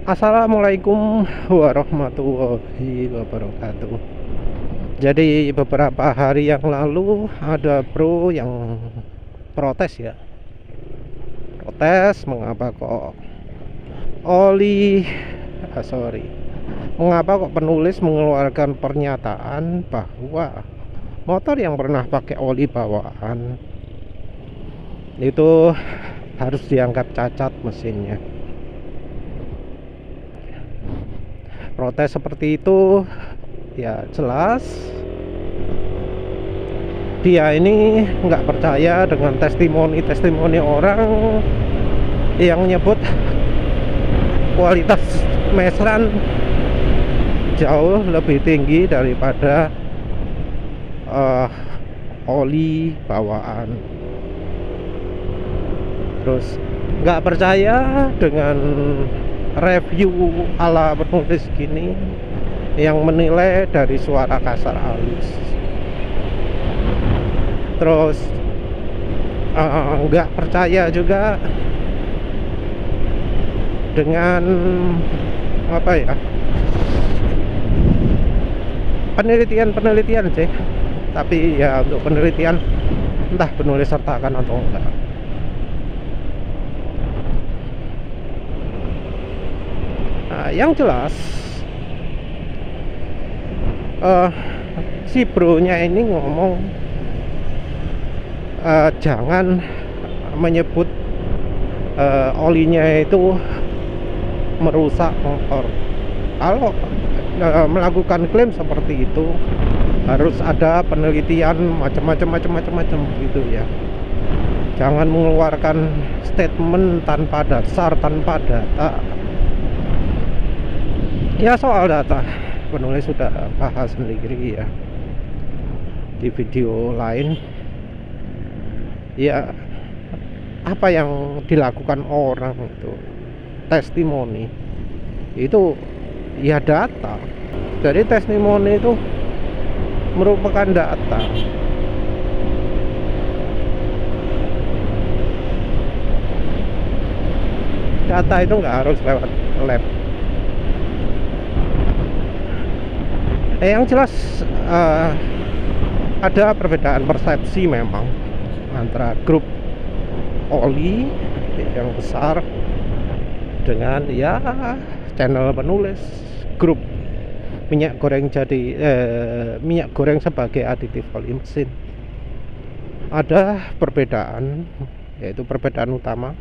Assalamualaikum warahmatullahi wabarakatuh. Jadi beberapa hari yang lalu ada bro yang protes ya. Protes mengapa kok oli mengapa kok penulis mengeluarkan pernyataan bahwa motor yang pernah pakai oli bawaan itu harus dianggap cacat mesinnya. Protes seperti itu ya jelas dia ini nggak percaya dengan testimoni orang yang nyebut kualitas mesan jauh lebih tinggi daripada oli bawaan. Terus nggak percaya dengan review ala penulis gini yang menilai dari suara kasar halus. Terus nggak percaya juga dengan apa ya, penelitian sih, tapi ya untuk penelitian entah penulis sertakan atau enggak. Nah, yang jelas si bro-nya ini ngomong jangan menyebut olinya itu merusak motor. Kalau melakukan klaim seperti itu harus ada penelitian macam-macam gitu ya. Jangan mengeluarkan statement tanpa dasar, tanpa data. Ya soal data penulis sudah bahas sendiri ya di video lain. Ya apa yang dilakukan orang itu testimoni itu ya data. Jadi testimoni itu merupakan data. Data itu nggak harus lewat lab. Yang jelas ada perbedaan persepsi memang antara grup oli yang besar dengan ya channel penulis grup minyak goreng minyak goreng sebagai aditif oli mesin. Ada perbedaan, yaitu perbedaan utama.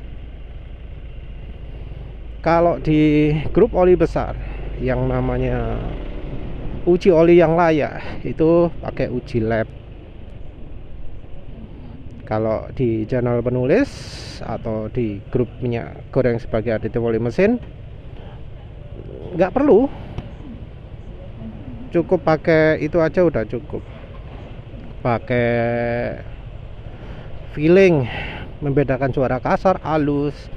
Kalau di grup oli besar yang namanya uji oli yang layak itu pakai uji lab. Kalau di channel penulis atau di grup minyak goreng sebagai aditif oli mesin nggak perlu, cukup pakai itu aja udah cukup. Pakai feeling, membedakan suara kasar halus,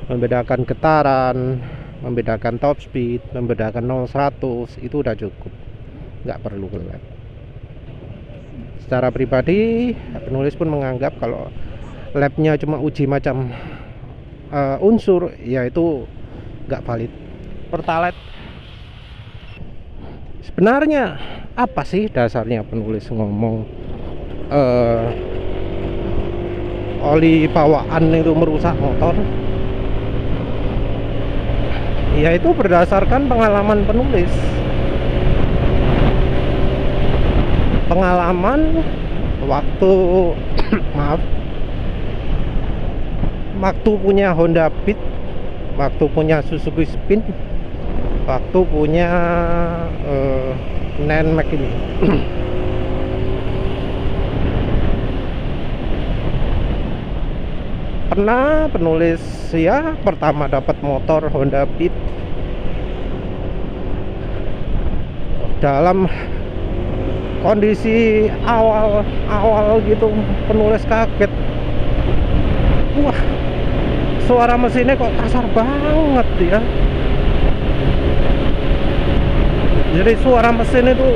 membedakan getaran, membedakan top speed, membedakan 0-100, itu udah cukup, nggak perlu ke lab. Secara pribadi penulis pun menganggap kalau labnya cuma uji macam unsur, yaitu nggak valid. Pertalite sebenarnya apa sih dasarnya penulis ngomong oli bawaan itu merusak motor? Yaitu berdasarkan pengalaman penulis. Pengalaman waktu waktu punya Honda Beat, waktu punya Suzuki Spin, waktu punya Nenmax ini. Pernah penulis ya pertama dapat motor Honda Beat dalam kondisi awal gitu, penulis kaget, wah suara mesinnya kok kasar banget ya. Jadi suara mesin itu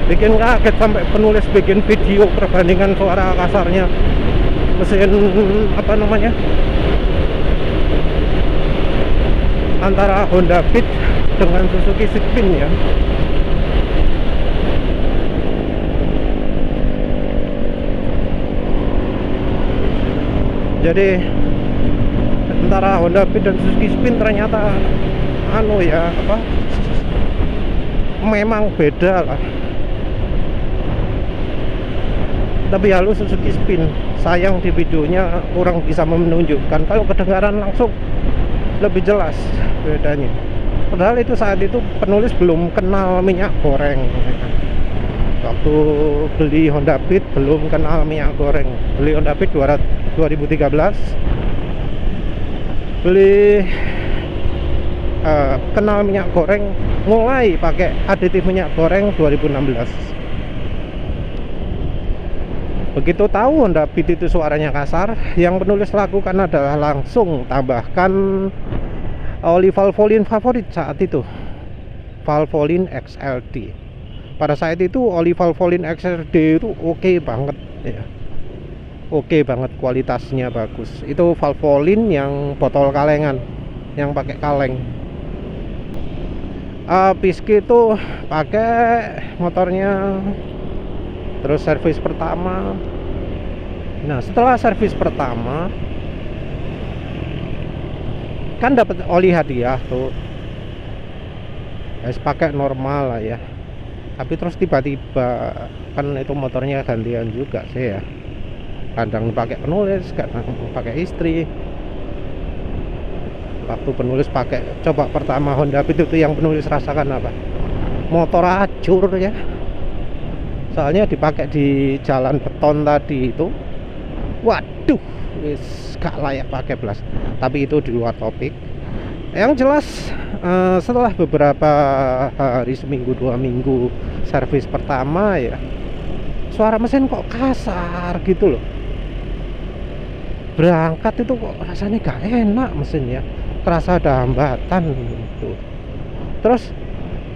bikin kaget sampai penulis bikin video perbandingan suara kasarnya mesin antara Honda Beat dengan Suzuki Spin ya. Jadi antara Honda Beat dan Suzuki Spin ternyata memang beda lah. Tapi halus Suzuki Spin, sayang di videonya kurang bisa menunjukkan. Kalau kedengaran langsung lebih jelas bedanya. Padahal itu saat itu penulis belum kenal minyak goreng. Waktu beli Honda Beat belum kenal minyak goreng. Beli Honda Beat 2013. Beli kenal minyak goreng, mulai pakai aditif minyak goreng 2016. Begitu tahu Honda Beat itu suaranya kasar, yang penulis lakukan adalah langsung tambahkan oli Valvoline favorit saat itu, Valvoline XLD. Pada saat itu oli Valvoline XLD itu oke banget ya. Oke banget, kualitasnya bagus. Itu Valvoline yang botol kalengan, yang pakai kaleng. Piski itu pakai motornya. Terus servis pertama. Nah, setelah servis pertama kan dapat oli hadiah tuh. Pakai normal lah ya. Tapi terus tiba-tiba kan itu motornya gantian juga sih ya. Kadang pakai penulis, kadang pakai istri. Waktu penulis pakai coba pertama Honda Beat itu yang penulis rasakan apa? Motor hancur ya. Soalnya dipakai di jalan beton tadi itu, waduh, wis gak layak pakai belas. Tapi itu di luar topik. Yang jelas setelah beberapa hari, seminggu 2 minggu servis pertama ya, suara mesin kok kasar gitu loh. Berangkat itu kok rasanya gak enak mesinnya, kerasa ada hambatan gitu. Terus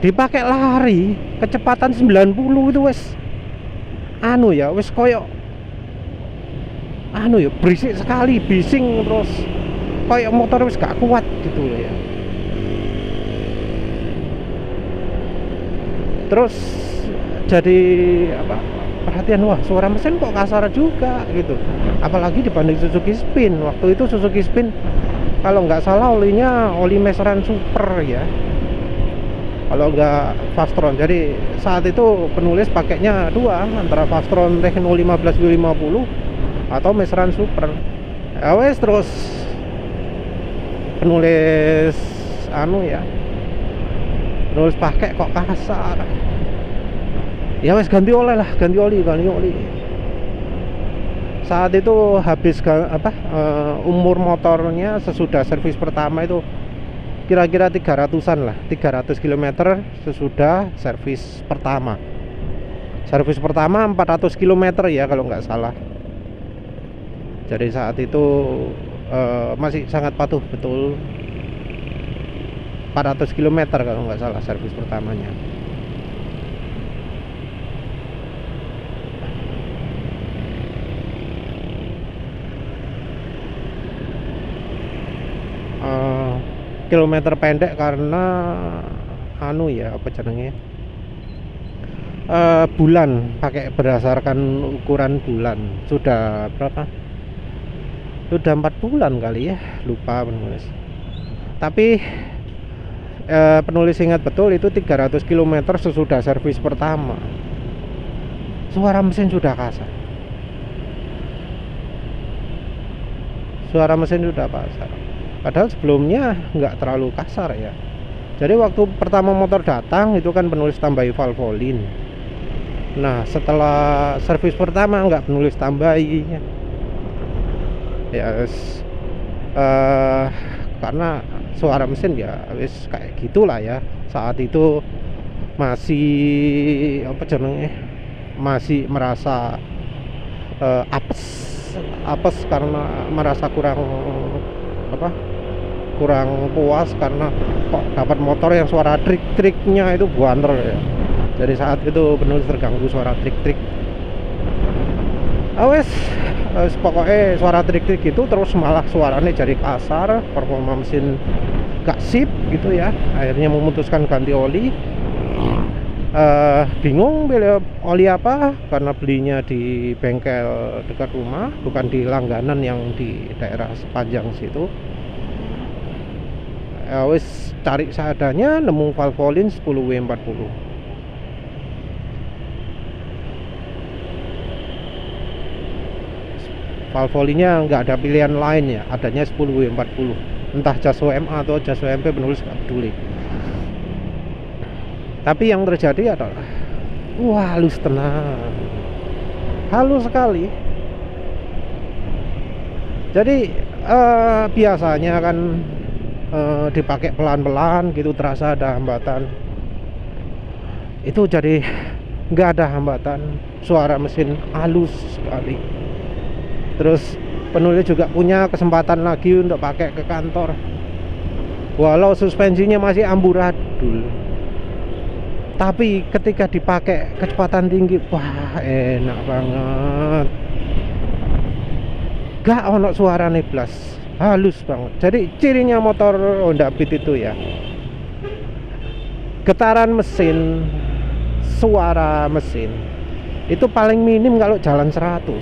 dipakai lari kecepatan 90 itu wes wis koyok berisik sekali, bising, terus koyok motor wis gak kuat gitu loh ya. Terus jadi perhatian, wah suara mesin kok kasar juga gitu, apalagi dibanding Suzuki Spin. Waktu itu Suzuki Spin kalau nggak salah olinya oli meseran super ya, kalau nggak Fastron. Jadi saat itu penulis pakainya dua, antara Fastron Techno 15 W50 atau meseran super. Wes terus penulis penulis pakai kok kasar. Ya wes ganti oli. Saat itu habis umur motornya sesudah servis pertama itu kira-kira 300-an lah, 300 km sesudah servis pertama. Servis pertama 400 km ya kalau nggak salah. Jadi saat itu masih sangat patuh betul, 400 km kalau nggak salah servis pertamanya. Kilometer pendek karena bulan, pakai berdasarkan ukuran bulan. Sudah berapa? Sudah 4 bulan kali ya, lupa penulis. Tapi penulis ingat betul itu 300 km sesudah servis pertama. Suara mesin sudah kasar. Padahal sebelumnya nggak terlalu kasar ya. Jadi waktu pertama motor datang itu kan penulis tambahi Valvoline. Nah setelah servis pertama nggak penulis tambahi ya, karena suara mesin ya wis kayak gitulah ya. Saat itu masih masih merasa apes karena merasa kurang puas karena kok dapat motor yang suara trik-triknya itu buanter ya. Jadi saat itu penulis terganggu suara trik-trik. Pokoknya suara trik-trik itu terus malah suaranya jadi kasar, performa mesin gak sip gitu ya, akhirnya memutuskan ganti oli. Bingung beli oli apa, karena belinya di bengkel dekat rumah, bukan di langganan yang di daerah sepanjang situ. Wis cari seadanya, nemu Valvoline 10W40. Valvoline-nya nggak ada pilihan lain ya, adanya 10W40. Entah jas OMA atau jas OMP, penulis nggak peduli. Tapi yang terjadi adalah wah, halus tenang, halus sekali. Jadi biasanya kan dipakai pelan-pelan gitu, terasa ada hambatan. Itu jadi nggak ada hambatan, suara mesin halus sekali. Terus penulis juga punya kesempatan lagi untuk pakai ke kantor, walau suspensinya masih amburadul. Tapi ketika dipakai kecepatan tinggi, wah enak banget. Gak ono suara neblas, halus banget. Jadi cirinya motor Honda Beat itu ya, getaran mesin, suara mesin itu paling minim kalau jalan 100,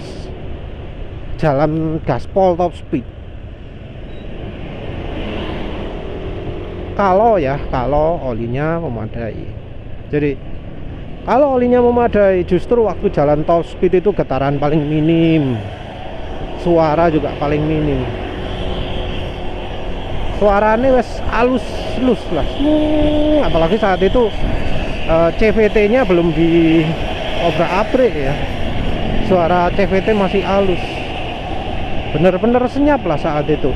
jalan gaspol top speed. Kalau olinya memadai. Jadi kalau olinya memadai, justru waktu jalan top speed itu getaran paling minim, suara juga paling minim. Suaranya wes halus lah. Apalagi saat itu CVT-nya belum di obrak-abrik ya. Suara CVT masih halus, bener-bener senyap lah saat itu.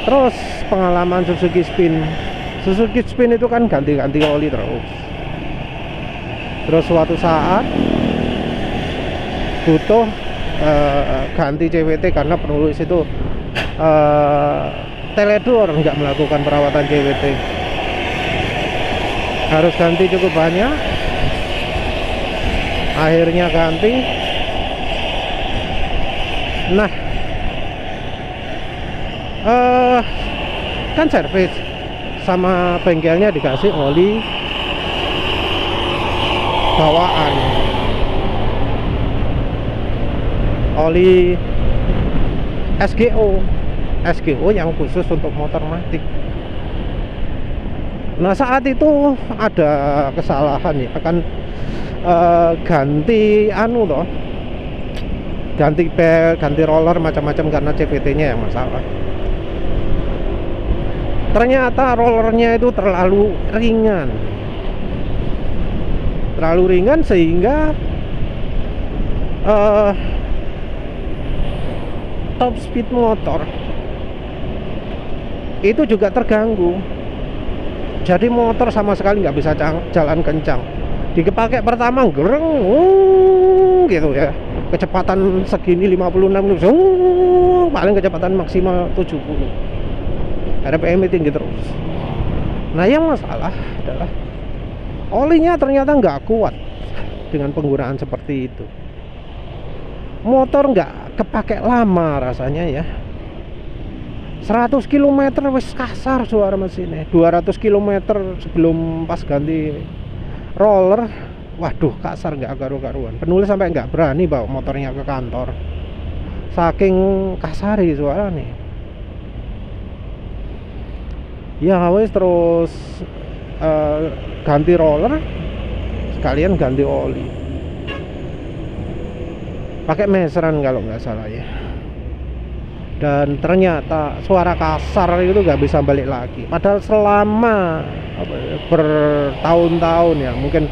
Terus pengalaman Suzuki Spin itu kan ganti-ganti oli terus. Terus suatu saat butuh ganti CVT karena penulis itu teledor, nggak melakukan perawatan CVT, harus ganti cukup banyak. Akhirnya ganti. Nah, kan servis sama bengkelnya dikasih oli bawaan, oli SGO yang khusus untuk motor matic. Nah saat itu ada kesalahan ya, akan ganti ganti bel, ganti roller, macam-macam karena CVT-nya yang masalah. Ternyata rollernya itu terlalu ringan sehingga top speed motor itu juga terganggu. Jadi motor sama sekali nggak bisa jalan kencang. Dipakai pertama gereng gitu ya, kecepatan segini 56, paling kecepatan maksimal 70, RPM tinggi terus. Nah yang masalah adalah olinya ternyata nggak kuat dengan penggunaan seperti itu. Motor nggak kepake lama rasanya ya. 100 km wis kasar suara mesinnya. 200 km sebelum pas ganti roller, waduh kasar nggak karu-karuan. Penulis sampai nggak berani bawa motornya ke kantor, saking kasari suaranya. Ya wis terus ganti roller sekalian ganti oli, pakai meseran kalau nggak salah ya. Dan ternyata suara kasar itu nggak bisa balik lagi. Padahal selama bertahun-tahun ya, mungkin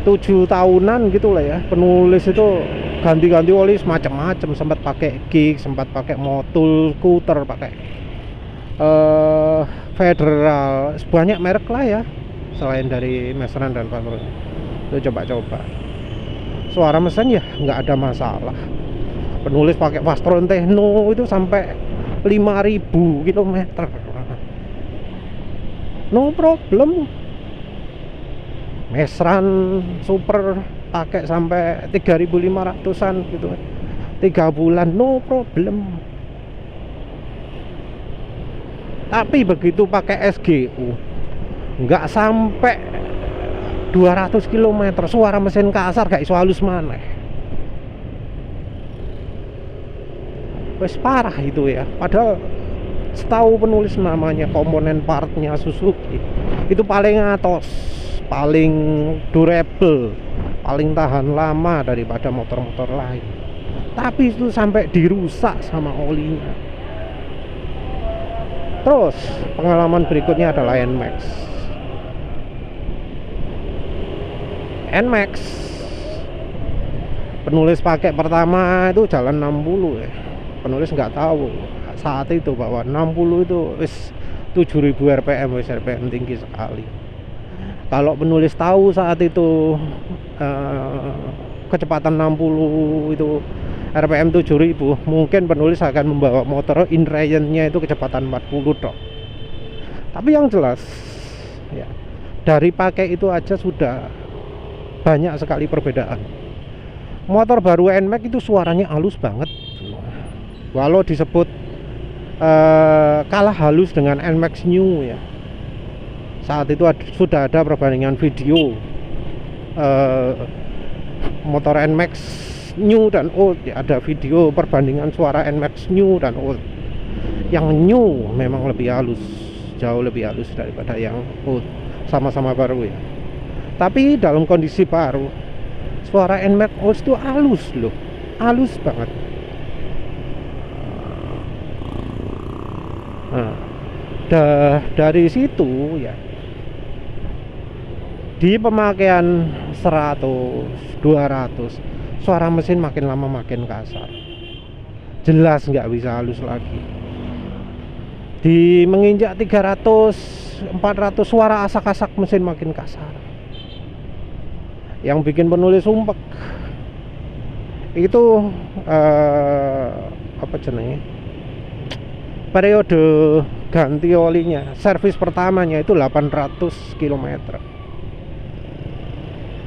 7 tahunan gitulah ya, penulis itu ganti-ganti oli semacam-macam. Sempat pakai gig, sempat pakai motul, skuter, pakai Federal, banyak merek lah ya selain dari meseran dan Valvoline. Itu coba-coba. Suara mesin ya nggak ada masalah. Penulis pakai Vastron Techno itu sampai 5.000 km, no problem. Meseran super pakai sampai 3.500-an gitu, 3 bulan no problem. Tapi begitu pakai SGU nggak sampai 200 km suara mesin kasar, gak iso halus maneh. Wes parah itu ya. Padahal setahu penulis namanya komponen partnya Suzuki itu paling atos, paling durable, paling tahan lama daripada motor-motor lain. Tapi itu sampai dirusak sama olinya. Terus pengalaman berikutnya adalah NMAX. Penulis pakai pertama itu jalan 60 ya. Penulis nggak tahu saat itu bahwa 60 itu wis 7000 rpm, wis rpm tinggi sekali. Kalau penulis tahu saat itu kecepatan 60 itu rpm 7000, mungkin penulis akan membawa motor inline-nya itu kecepatan 40 dok. Tapi yang jelas ya, dari pakai itu aja sudah banyak sekali perbedaan. Motor baru NMAX itu suaranya halus banget. Walau disebut kalah halus dengan NMAX New ya. Saat itu sudah ada perbandingan video motor NMAX New dan Old ya, ada video perbandingan suara NMAX New dan Old. Yang New memang lebih halus, jauh lebih halus daripada yang Old. Sama-sama baru ya. Tapi dalam kondisi baru, suara NMAX Old itu halus loh, halus banget. Nah, dari situ ya, di pemakaian 100, 200, suara mesin makin lama makin kasar. Jelas nggak bisa halus lagi. Di menginjak 300, 400, suara asak-asak mesin makin kasar. Yang bikin penulis sumpek itu apa jenenge? Periode ganti olinya, servis pertamanya itu 800 km.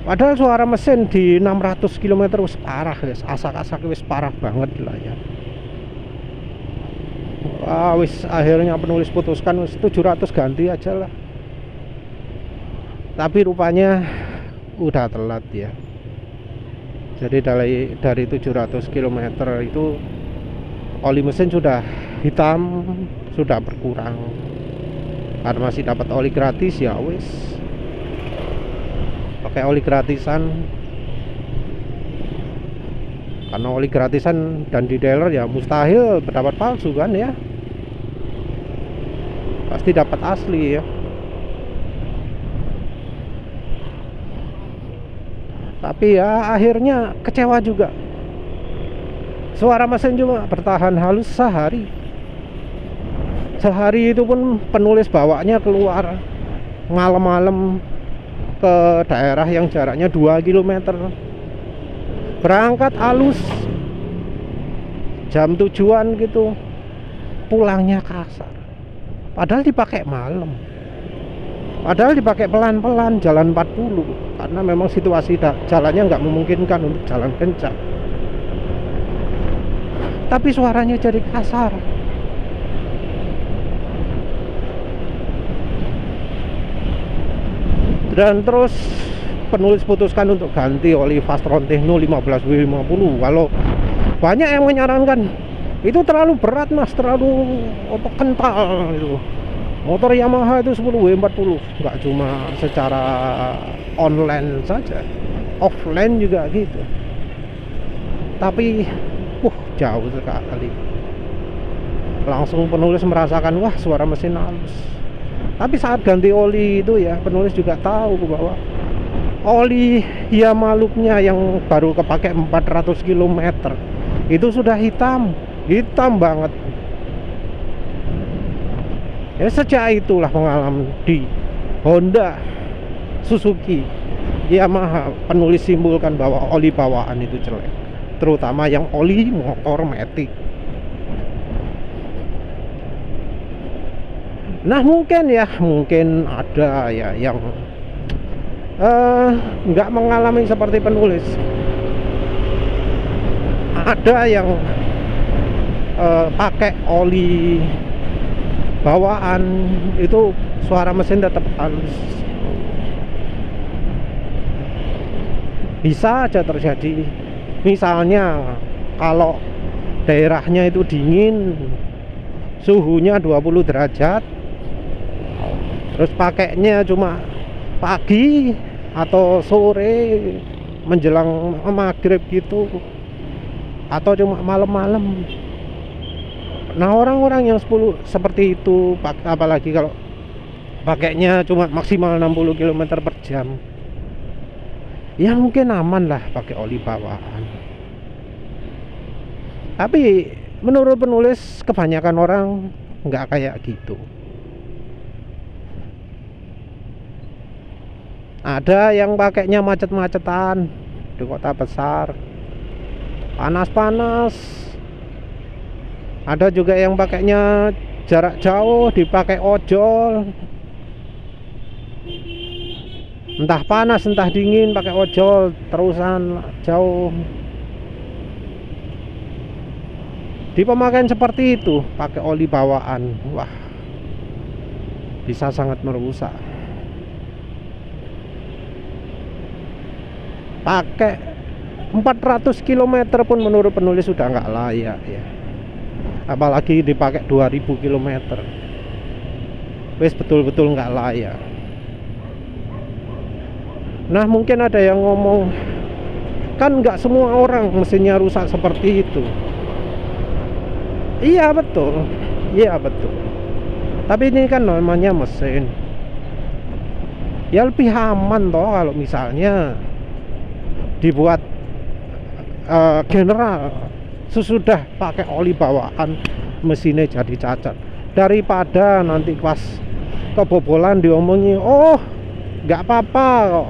Padahal suara mesin di 600 km wis parah guys, asak-asak wis parah banget lah ya. Wah, wis akhirnya penulis putuskan wis 700 ganti aja lah. Tapi rupanya udah telat ya. Jadi dari 700 km itu oli mesin sudah hitam, sudah berkurang. Karena masih dapat oli gratis ya wis, pakai oli gratisan. Karena oli gratisan dan di dealer ya mustahil dapat palsu kan ya, pasti dapat asli ya. Tapi ya akhirnya kecewa juga. Suara mesin cuma bertahan halus sehari. Sehari itu pun penulis bawanya keluar malam-malam ke daerah yang jaraknya 2 km. Berangkat halus, jam tujuan gitu, pulangnya kasar. Padahal dipakai malam, padahal dipakai pelan-pelan, jalan 40. Karena memang situasi jalannya nggak memungkinkan untuk jalan kencang. Tapi suaranya jadi kasar. Dan terus penulis putuskan untuk ganti oli Fastron Techno 15W50. Walau banyak yang menyarankan itu terlalu berat mas, terlalu kental itu. Motor Yamaha itu 10W40, nggak cuma secara online saja, offline juga gitu. Tapi jauh sekali. Langsung penulis merasakan wah suara mesin halus. Tapi saat ganti oli itu ya, penulis juga tahu bahwa oli Yamaha yang baru kepake 400 km itu sudah hitam banget. Ya sejak itulah pengalaman di Honda, Suzuki, Yamaha, penulis simpulkan bahwa oli bawaan itu jelek, terutama yang oli motor matic. Nah mungkin ada ya yang nggak mengalami seperti penulis. Ada yang pakai oli bawaan itu suara mesin tetap halus. Bisa aja terjadi, misalnya kalau daerahnya itu dingin, suhunya 20 derajat, terus pakainya cuma pagi atau sore menjelang maghrib gitu, atau cuma malam-malam. Nah, orang-orang yang 10 seperti itu, apalagi kalau pakainya cuma maksimal 60 km per jam, ya mungkin aman lah pakai oli bawaan. Tapi menurut penulis, kebanyakan orang nggak kayak gitu. Ada yang pakainya macet-macetan di kota besar, panas-panas. Ada juga yang pakainya jarak jauh, dipakai ojol, entah panas entah dingin, pakai ojol terusan jauh. Di pemakaian seperti itu pakai oli bawaan, wah, bisa sangat merusak. Pakai 400 km pun menurut penulis sudah nggak layak ya, apalagi dipakai 2000 km, wes betul-betul nggak layak. Nah, mungkin ada yang ngomong, kan nggak semua orang mesinnya rusak seperti itu. Iya betul, iya betul. Tapi ini kan namanya mesin, ya lebih aman toh kalau misalnya dibuat general sesudah pakai oli bawaan, mesinnya jadi cacat, daripada nanti pas kebobolan diomongi, oh nggak apa-apa kok,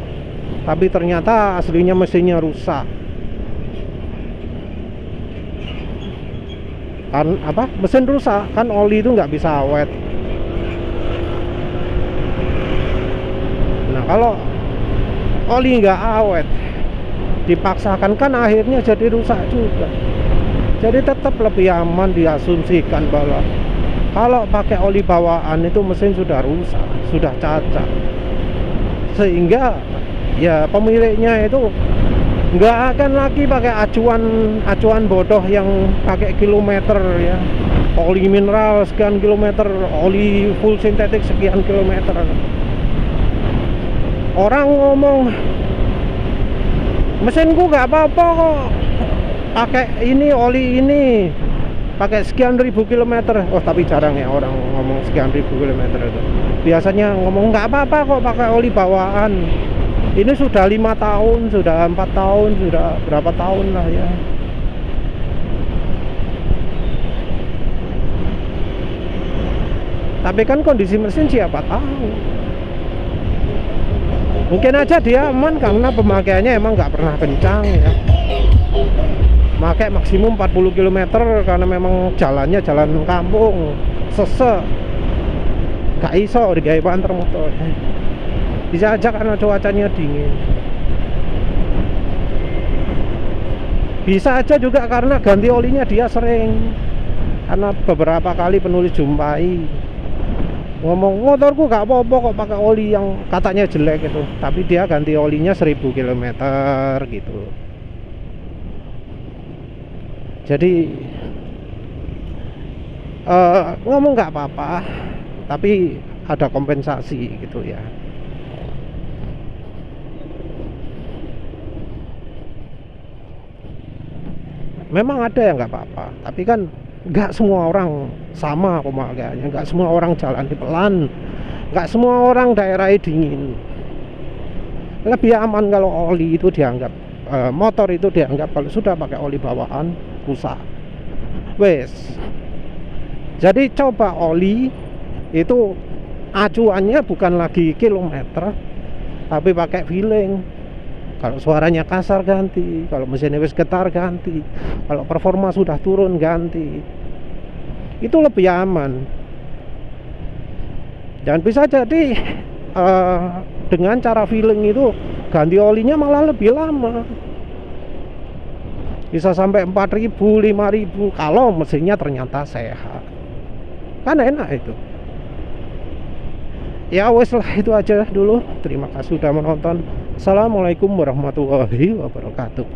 tapi ternyata aslinya mesinnya rusak. Kan apa, mesin rusak kan, oli itu nggak bisa awet. Nah, kalau oli nggak awet dipaksakan kan akhirnya jadi rusak juga. Jadi tetap lebih aman diasumsikan bahwa kalau pakai oli bawaan itu mesin sudah rusak, sudah cacat, sehingga ya pemiliknya itu nggak akan lagi pakai acuan bodoh yang pakai kilometer ya, oli mineral sekian kilometer, oli full sintetik sekian kilometer. Orang ngomong, mesinku nggak apa-apa kok pakai ini, oli ini pakai sekian ribu kilometer. Oh, tapi jarang ya orang ngomong sekian ribu kilometer itu. Biasanya ngomong nggak apa-apa kok pakai oli bawaan. Ini sudah 5 tahun, sudah 4 tahun, sudah berapa tahun lah ya. Tapi kan kondisi mesin siapa tahu. Mungkin aja dia aman karena pemakaiannya emang nggak pernah kencang ya. Pakai maksimum 40 km karena memang jalannya jalan kampung, sesek, gak iso digawe banter motor. Bisa aja karena cuacanya dingin. Bisa aja juga karena ganti olinya dia sering. Karena beberapa kali penulis jumpai ngomong, motorku gak apa-apa kok pakai oli yang katanya jelek itu, tapi dia ganti olinya 1000 km gitu. Jadi ngomong gak apa-apa, tapi ada kompensasi gitu ya. Memang ada yang nggak apa-apa, tapi kan nggak semua orang sama pemakaiannya, nggak semua orang jalan pelan, nggak semua orang daerahnya dingin. Lebih aman kalau oli itu dianggap, motor itu dianggap kalau sudah pakai oli bawaan rusak. Wes, jadi coba oli itu acuannya bukan lagi kilometer, tapi pakai feeling. Kalau suaranya kasar ganti, kalau mesinnya wis getar ganti, kalau performa sudah turun ganti. Itu lebih aman. Dan bisa jadi dengan cara feeling itu ganti olinya malah lebih lama. Bisa sampai 4.000, 5.000 kalau mesinnya ternyata sehat. Kan enak itu. Ya wes lah, itu aja dulu. Terima kasih sudah menonton. Assalamualaikum warahmatullahi wabarakatuh.